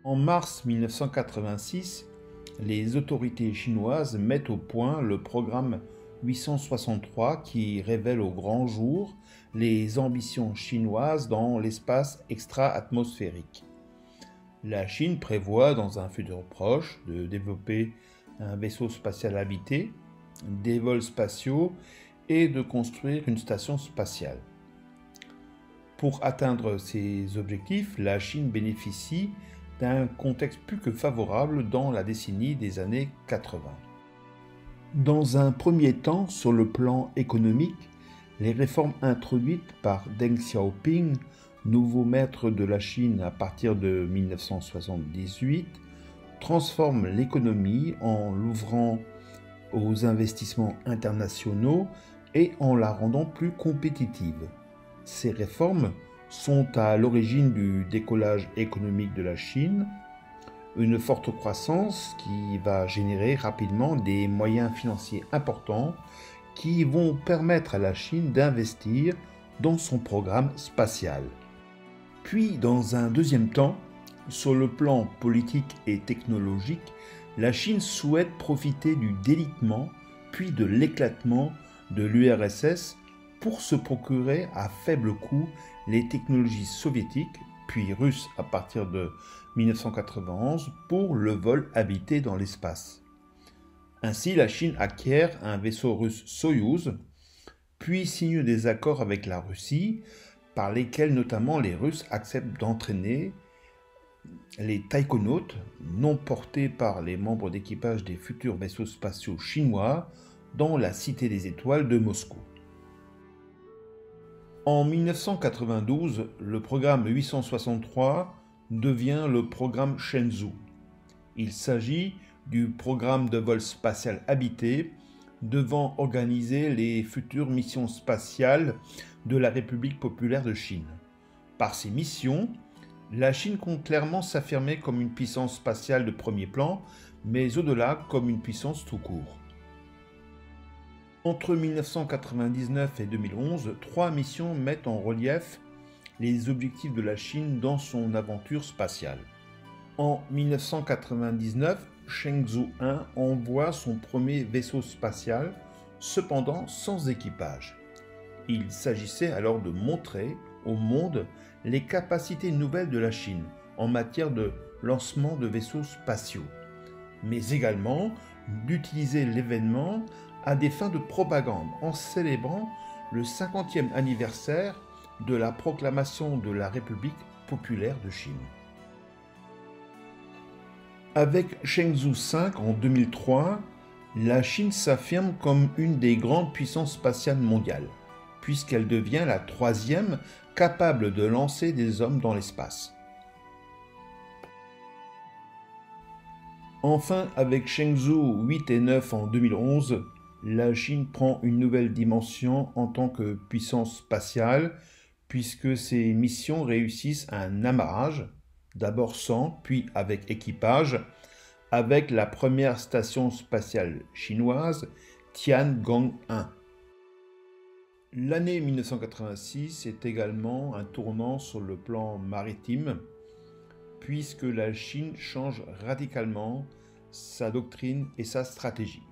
En mars 1986, les autorités chinoises mettent au point le programme 863 qui révèle au grand jour les ambitions chinoises dans l'espace extra-atmosphérique. La Chine prévoit dans un futur proche de développer un vaisseau spatial habité, des vols spatiaux et de construire une station spatiale. Pour atteindre ces objectifs, la Chine bénéficie d'un contexte plus que favorable dans la décennie des années 80. Dans un premier temps, sur le plan économique, les réformes introduites par Deng Xiaoping, nouveau maître de la Chine à partir de 1978, transforment l'économie en l'ouvrant aux investissements internationaux et en la rendant plus compétitive. Ces réformes sont à l'origine du décollage économique de la Chine, une forte croissance qui va générer rapidement des moyens financiers importants qui vont permettre à la Chine d'investir dans son programme spatial. Puis, dans un deuxième temps, sur le plan politique et technologique, la Chine souhaite profiter du délitement puis de l'éclatement de l'URSS pour se procurer à faible coût les technologies soviétiques, puis russes à partir de 1991 pour le vol habité dans l'espace. Ainsi, la Chine acquiert un vaisseau russe Soyouz, puis signe des accords avec la Russie, par lesquels notamment les Russes acceptent d'entraîner les taïkonautes, non portés par les membres d'équipage des futurs vaisseaux spatiaux chinois, dans la Cité des Étoiles de Moscou. En 1992, le programme 863 devient le programme Shenzhou. Il s'agit du programme de vol spatial habité devant organiser les futures missions spatiales de la République populaire de Chine. Par ces missions, la Chine compte clairement s'affirmer comme une puissance spatiale de premier plan, mais au-delà comme une puissance tout court. Entre 1999 et 2011, 3 missions mettent en relief les objectifs de la Chine dans son aventure spatiale. En 1999, Shenzhou 1 envoie son premier vaisseau spatial, cependant sans équipage. Il s'agissait alors de montrer au monde les capacités nouvelles de la Chine en matière de lancement de vaisseaux spatiaux, mais également d'utiliser l'événement à des fins de propagande en célébrant le 50e anniversaire de la proclamation de la République populaire de Chine. Avec Shenzhou 5 en 2003, la Chine s'affirme comme une des grandes puissances spatiales mondiales, puisqu'elle devient la 3e capable de lancer des hommes dans l'espace. Enfin, avec Shenzhou 8 et 9 en 2011, la Chine prend une nouvelle dimension en tant que puissance spatiale, puisque ses missions réussissent un amarrage, d'abord sans, puis avec équipage, avec la première station spatiale chinoise, Tiangong 1. L'année 1986 est également un tournant sur le plan maritime, puisque la Chine change radicalement sa doctrine et sa stratégie.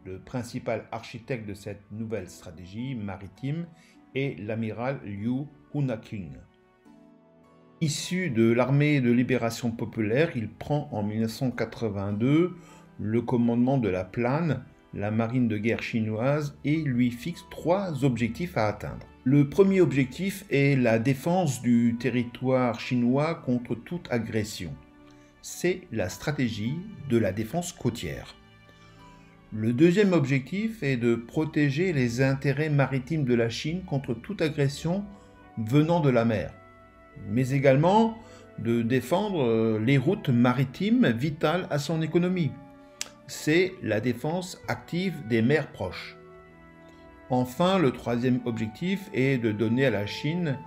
Le principal architecte de cette nouvelle stratégie maritime est l'amiral Liu Hunaqing. Issu de l'armée de libération populaire, il prend en 1982 le commandement de la Plane, la marine de guerre chinoise, et lui fixe 3 objectifs à atteindre. Le premier objectif est la défense du territoire chinois contre toute agression. C'est la stratégie de la défense côtière. Le deuxième objectif est de protéger les intérêts maritimes de la Chine contre toute agression venant de la mer, mais également de défendre les routes maritimes vitales à son économie. C'est la défense active des mers proches. Enfin, le troisième objectif est de donner à la Chine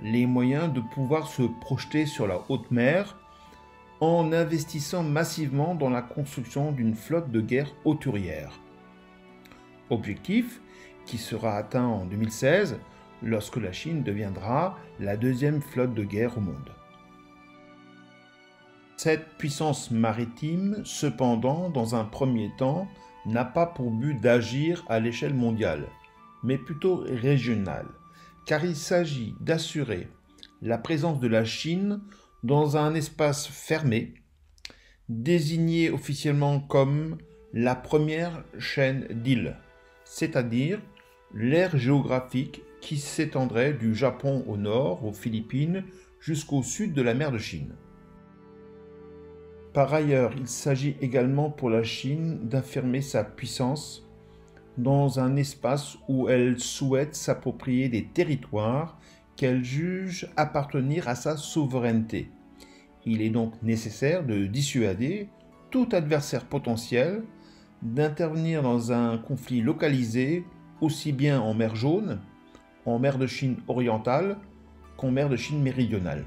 les moyens de pouvoir se projeter sur la haute mer en investissant massivement dans la construction d'une flotte de guerre hauturière. Objectif qui sera atteint en 2016 lorsque la Chine deviendra la 2e flotte de guerre au monde. Cette puissance maritime, cependant, dans un premier temps, n'a pas pour but d'agir à l'échelle mondiale, mais plutôt régionale, car il s'agit d'assurer la présence de la Chine dans un espace fermé, désigné officiellement comme la première chaîne d'îles, c'est-à-dire l'aire géographique qui s'étendrait du Japon au nord, aux Philippines, jusqu'au sud de la mer de Chine. Par ailleurs, il s'agit également pour la Chine d'affirmer sa puissance dans un espace où elle souhaite s'approprier des territoires qu'elle juge appartenir à sa souveraineté. Il est donc nécessaire de dissuader tout adversaire potentiel d'intervenir dans un conflit localisé aussi bien en mer Jaune, en mer de Chine orientale qu'en mer de Chine méridionale.